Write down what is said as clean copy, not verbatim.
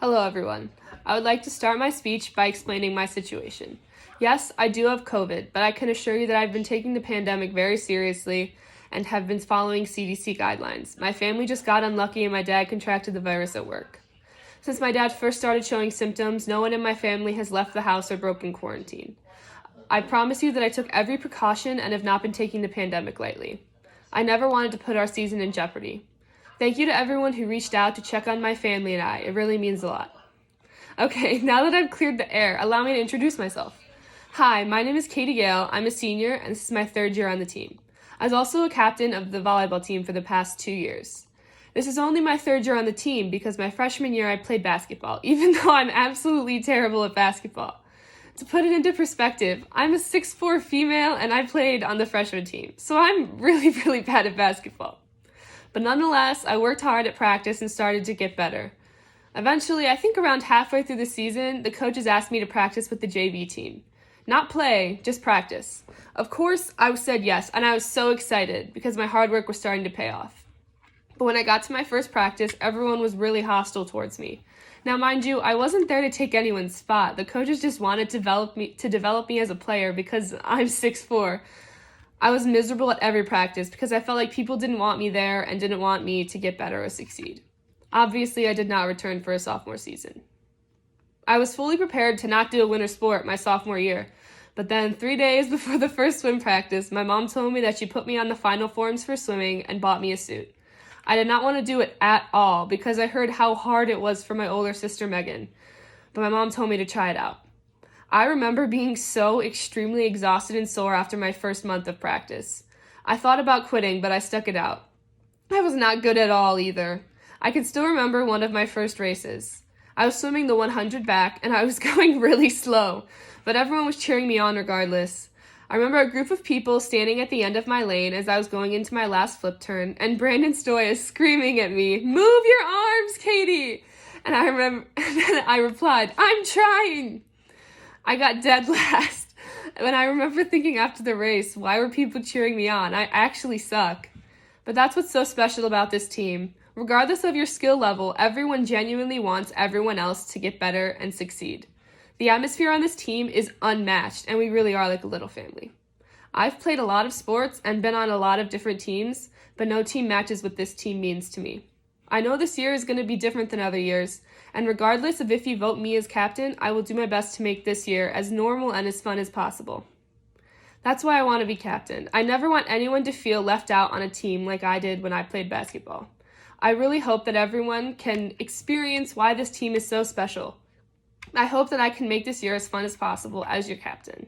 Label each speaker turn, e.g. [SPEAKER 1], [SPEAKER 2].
[SPEAKER 1] Hello, everyone. I would like to start my speech by explaining my situation. Yes, I do have COVID, but I can assure you that I've been taking the pandemic very seriously and have been following CDC guidelines. My family just got unlucky and my dad contracted the virus at work. Since my dad first started showing symptoms, no one in my family has left the house or broken quarantine. I promise you that I took every precaution and have not been taking the pandemic lightly. I never wanted to put our season in jeopardy. Thank you to everyone who reached out to check on my family and I. It really means a lot. Okay, now that I've cleared the air, allow me to introduce myself. Hi, my name is Gale. I'm a senior, and this is my third year on the team. I was also a captain of the volleyball team for the past 2 years. This is only my third year on the team because my freshman year I played basketball, even though I'm absolutely terrible at basketball. To put it into perspective, I'm a 6'4" female and I played on the freshman team, so I'm really bad at basketball. But nonetheless, I worked hard at practice and started to get better. Eventually, I think around halfway through the season, the coaches asked me to practice with the JV team. Not play, just practice. Of course, I said yes, and I was so excited because my hard work was starting to pay off. But when I got to my first practice, everyone was really hostile towards me. Now, mind you, I wasn't there to take anyone's spot. The coaches just wanted to develop me as a player because I'm 6'4". I was miserable at every practice because I felt like people didn't want me there and didn't want me to get better or succeed. Obviously, I did not return for a sophomore season. I was fully prepared to not do a winter sport my sophomore year, but then 3 days before the first swim practice, my mom told me that she put me on the final forms for swimming and bought me a suit. I did not want to do it at all because I heard how hard it was for my older sister Megan, but my mom told me to try it out. I remember being so extremely exhausted and sore after my first month of practice. I thought about quitting, but I stuck it out. I was not good at all either. I can still remember one of my first races. I was swimming the 100 back, and I was going really slow, but everyone was cheering me on regardless. I remember a group of people standing at the end of my lane as I was going into my last flip turn, and Brandon Stoya screaming at me, "Move your arms, Katie!" And I replied, "I'm trying!" I got dead last, and I remember thinking after the race, why were people cheering me on? I actually suck. But that's what's so special about this team. Regardless of your skill level, everyone genuinely wants everyone else to get better and succeed. The atmosphere on this team is unmatched, and we really are like a little family. I've played a lot of sports and been on a lot of different teams, but no team matches what this team means to me. I know this year is going to be different than other years, and regardless of if you vote me as captain, I will do my best to make this year as normal and as fun as possible. That's why I want to be captain. I never want anyone to feel left out on a team like I did when I played basketball. I really hope that everyone can experience why this team is so special. I hope that I can make this year as fun as possible as your captain.